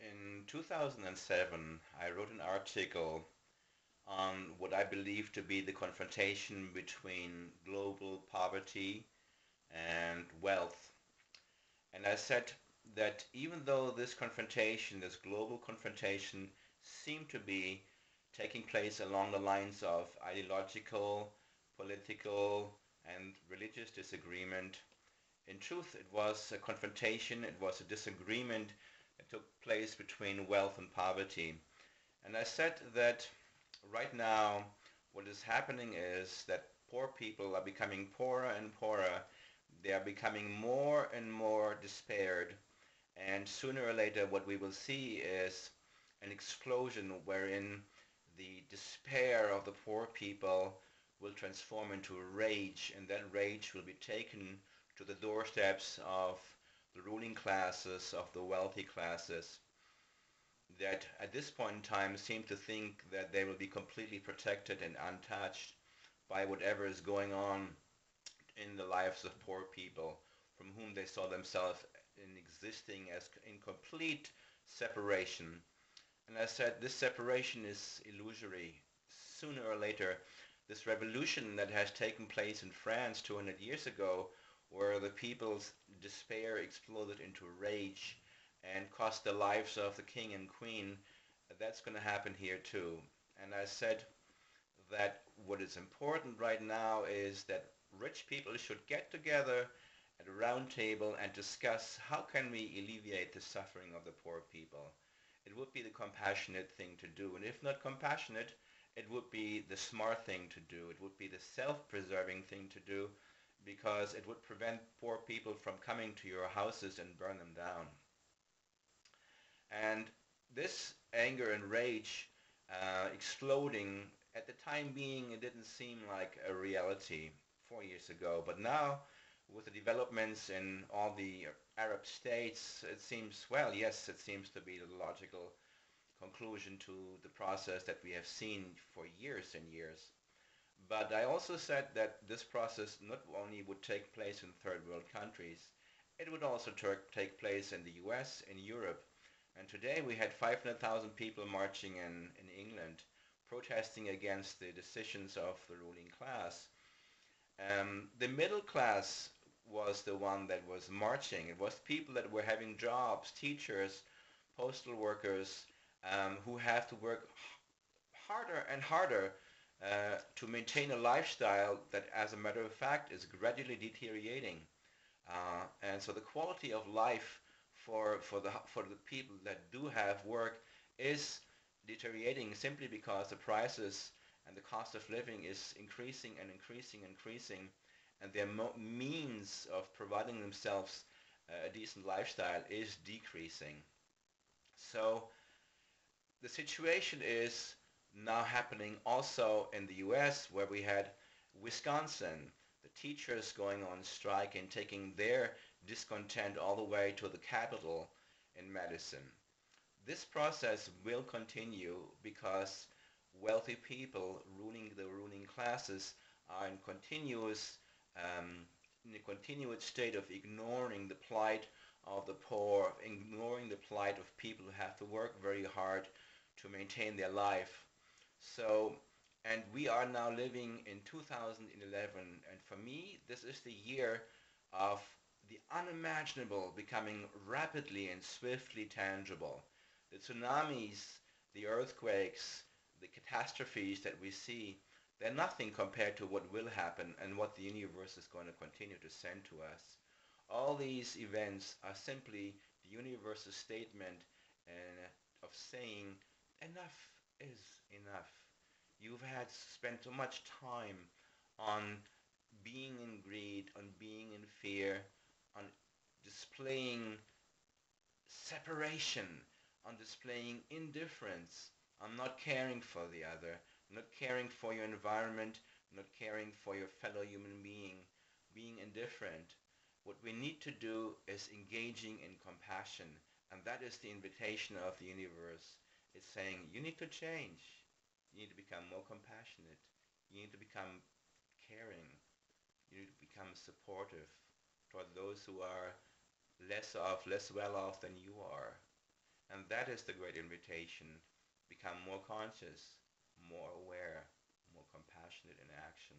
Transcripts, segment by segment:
In 2007, I wrote an article on what I believe to be the confrontation between global poverty and wealth. And I said that even though this confrontation, this global confrontation, seemed to be taking place along the lines of ideological, political, and religious disagreement, in truth it was a confrontation, it was a disagreement that took place between wealth and poverty. And I said that right now what is happening is that poor people are becoming poorer and poorer. They are becoming more and more despaired. And sooner or later what we will see is an explosion wherein the despair of the poor people will transform into rage, and that rage will be taken to the doorsteps of the ruling classes, of the wealthy classes, that at this point in time seem to think that they will be completely protected and untouched by whatever is going on in the lives of poor people, from whom they saw themselves in existing as in complete separation. And I said this separation is illusory. Sooner or later, this revolution that has taken place in France 200 years ago, where the people's despair exploded into rage and cost the lives of the king and queen, that's going to happen here too. And I said that what is important right now is that rich people should get together at a round table and discuss how can we alleviate the suffering of the poor people. It would be the compassionate thing to do, and if not compassionate, it would be the smart thing to do. It would be the self-preserving thing to do, because it would prevent poor people from coming to your houses and burn them down. And this anger and rage exploding, at the time being, it didn't seem like a reality 4 years ago. But now, with the developments in all the Arab states, it seems, well, yes, it seems to be the logical conclusion to the process that we have seen for years and years. But I also said that this process not only would take place in third world countries, it would also take place in the US, in Europe. And today we had 500,000 people marching in England, protesting against the decisions of the ruling class. The middle class was the one that was marching. It was people that were having jobs, teachers, postal workers, who have to work harder and harder to maintain a lifestyle that, as a matter of fact, is gradually deteriorating. And so the quality of life for the people that do have work is deteriorating, simply because the prices and the cost of living is increasing and increasing and increasing, and their means of providing themselves a decent lifestyle is decreasing. So the situation is now happening also in the US, where we had Wisconsin, the teachers going on strike and taking their discontent all the way to the Capitol in Madison. This process will continue because wealthy people ruling the ruling classes are in a continuous state of ignoring the plight of the poor, ignoring the plight of people who have to work very hard to maintain their life. So, and we are now living in 2011, and for me, this is the year of the unimaginable becoming rapidly and swiftly tangible. The tsunamis, the earthquakes, the catastrophes that we see, they're nothing compared to what will happen and what the universe is going to continue to send to us. All these events are simply the universe's statement of saying enough is enough. You've had spent so much time on being in greed, on being in fear, on displaying separation, on displaying indifference, on not caring for the other, not caring for your environment, not caring for your fellow human being indifferent. What we need to do is engaging in compassion, and that is the invitation of the universe. It's saying you need to change. You need to become more compassionate. You need to become caring. You need to become supportive toward those who are less well off than you are. And that is the great invitation. Become more conscious, more aware, more compassionate in action.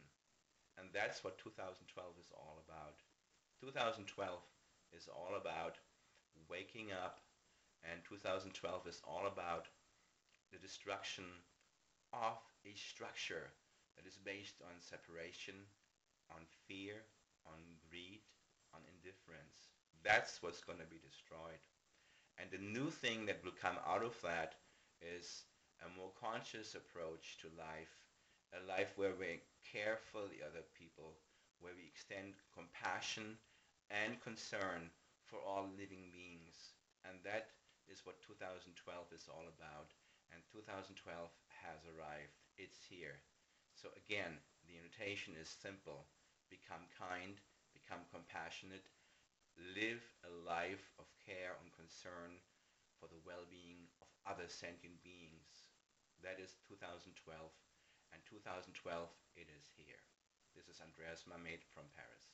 And that's what 2012 is all about. 2012 is all about waking up, and 2012 is all about the destruction of a structure that is based on separation, on fear, on greed, on indifference. That's what's going to be destroyed. And the new thing that will come out of that is a more conscious approach to life, a life where we care for the other people, where we extend compassion and concern for all living beings. And that is what 2012 is all about. And 2012 has arrived. It's here. So again, the invitation is simple. Become kind, become compassionate, live a life of care and concern for the well-being of other sentient beings. That is 2012, and 2012 it is here. This is Andreas Mamet from Paris.